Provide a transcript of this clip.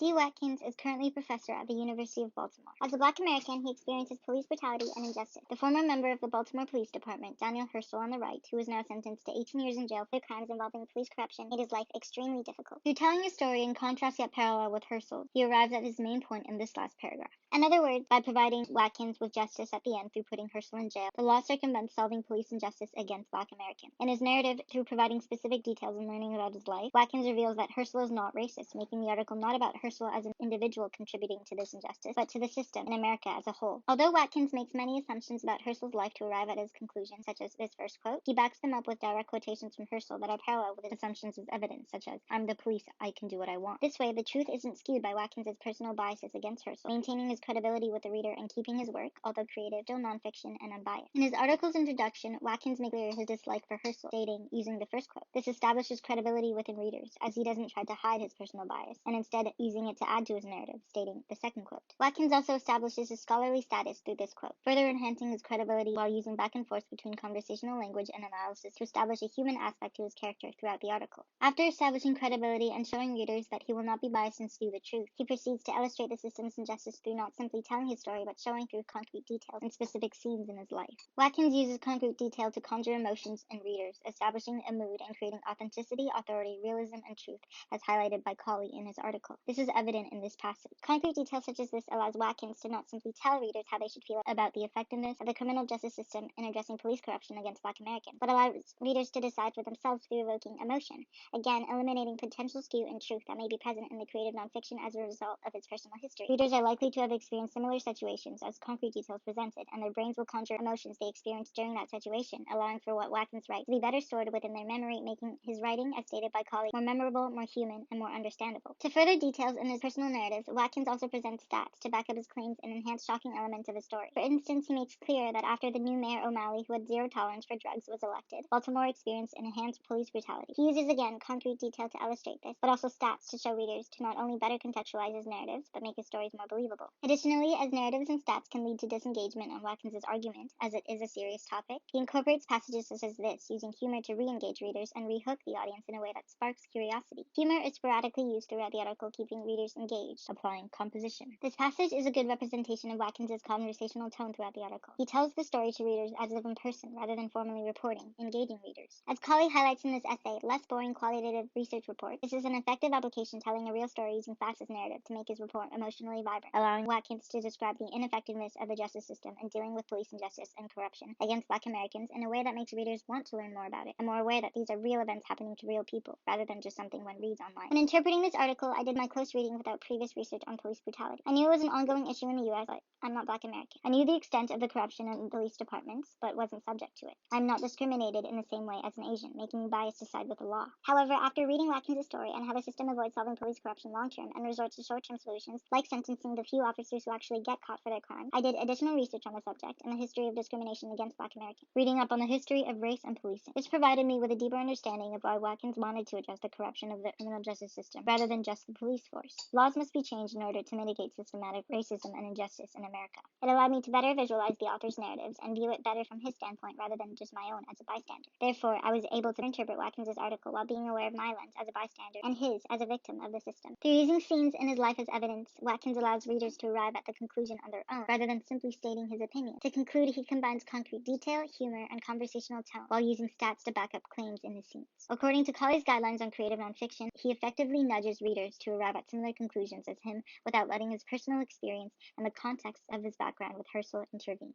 D. Watkins is currently a professor at the University of Baltimore. As a Black American, he experiences police brutality and injustice. The former member of the Baltimore Police Department, Daniel Herschel on the right, who is now sentenced to 18 years in jail for crimes involving police corruption, made his life extremely difficult. Through telling his story in contrast yet parallel with Herschel, he arrives at his main point in this last paragraph. In other words, by providing Watkins with justice at the end through putting Herschel in jail, the law circumvents solving police injustice against Black Americans. In his narrative, through providing specific details and learning about his life, Watkins reveals that Herschel is not racist, making the article not about Herschel as an individual contributing to this injustice, but to the system in America as a whole. Although Watkins makes many assumptions about Herschel's life to arrive at his conclusion, such as this first quote, he backs them up with direct quotations from Herschel that are parallel with his assumptions as evidence, such as, "I'm the police, I can do what I want." This way, the truth isn't skewed by Watkins' personal biases against Herschel, maintaining his credibility with the reader and keeping his work, although creative, still nonfiction and unbiased. In his article's introduction, Watkins makes clear his dislike for Herschel, stating, using the first quote, "This establishes credibility within readers, as he doesn't try to hide his personal bias, and instead using it to add to his narrative," stating the second quote. Watkins also establishes his scholarly status through this quote, further enhancing his credibility while using back and forth between conversational language and analysis to establish a human aspect to his character throughout the article. After establishing credibility and showing readers that he will not be biased and spew the truth, he proceeds to illustrate the system's injustice through not simply telling his story, but showing through concrete details and specific scenes in his life. Watkins uses concrete detail to conjure emotions in readers, establishing a mood and creating authenticity, authority, realism, and truth, as highlighted by Colley in his article. This is evident in this passage. Concrete detail such as this allows Watkins to not simply tell readers how they should feel about the effectiveness of the criminal justice system in addressing police corruption against Black Americans, but allows readers to decide for themselves through evoking emotion, again eliminating potential skew in truth that may be present in the creative nonfiction as a result of its personal history. Readers are likely to have experienced similar situations as concrete details presented, and their brains will conjure emotions they experienced during that situation, allowing for what Watkins writes to be better stored within their memory, making his writing, as stated by Colley, more memorable, more human, and more understandable. To further details in his personal narratives, Watkins also presents stats to back up his claims and enhance shocking elements of his story. For instance, he makes clear that after the new Mayor O'Malley, who had zero tolerance for drugs, was elected, Baltimore experienced enhanced police brutality. He uses again concrete detail to illustrate this, but also stats to show readers to not only better contextualize his narratives, but make his stories more believable. Additionally, as narratives and stats can lead to disengagement on Watkins' argument, as it is a serious topic, he incorporates passages such as this, using humor to re-engage readers and rehook the audience in a way that sparks curiosity. Humor is sporadically used throughout the article, keeping readers engaged, applying composition. This passage is a good representation of Watkins' conversational tone throughout the article. He tells the story to readers as if in person, rather than formally reporting, engaging readers. As Colley highlights in this essay, less boring qualitative research report, this is an effective application telling a real story using facts as narrative to make his report emotionally vibrant, allowing Watkins to describe the ineffectiveness of the justice system in dealing with police injustice and corruption against Black Americans in a way that makes readers want to learn more about it, and more aware that these are real events happening to real people, rather than just something one reads online. In interpreting this article, I did my close reading without previous research on police brutality. I knew it was an ongoing issue in the U.S., but I'm not Black American. I knew the extent of the corruption in police departments, but wasn't subject to it. I'm not discriminated in the same way as an Asian, making me biased to side with the law. However, after reading Watkins' story and how the system avoids solving police corruption long-term and resorts to short-term solutions, like sentencing the few officers who actually get caught for their crimes, I did additional research on the subject and the history of discrimination against Black Americans, reading up on the history of race and policing. This provided me with a deeper understanding of why Watkins wanted to address the corruption of the criminal justice system, rather than just the police force. Laws must be changed in order to mitigate systematic racism and injustice in America. It allowed me to better visualize the author's narratives and view it better from his standpoint rather than just my own as a bystander. Therefore, I was able to interpret Watkins' article while being aware of my lens as a bystander and his as a victim of the system. Through using scenes in his life as evidence, Watkins allows readers to arrive at the conclusion on their own, rather than simply stating his opinion. To conclude, he combines concrete detail, humor, and conversational tone, while using stats to back up claims in his scenes. According to Colley's guidelines on creative nonfiction, he effectively nudges readers to arrive at similar conclusions as him without letting his personal experience and the context of his background with Herschel intervene.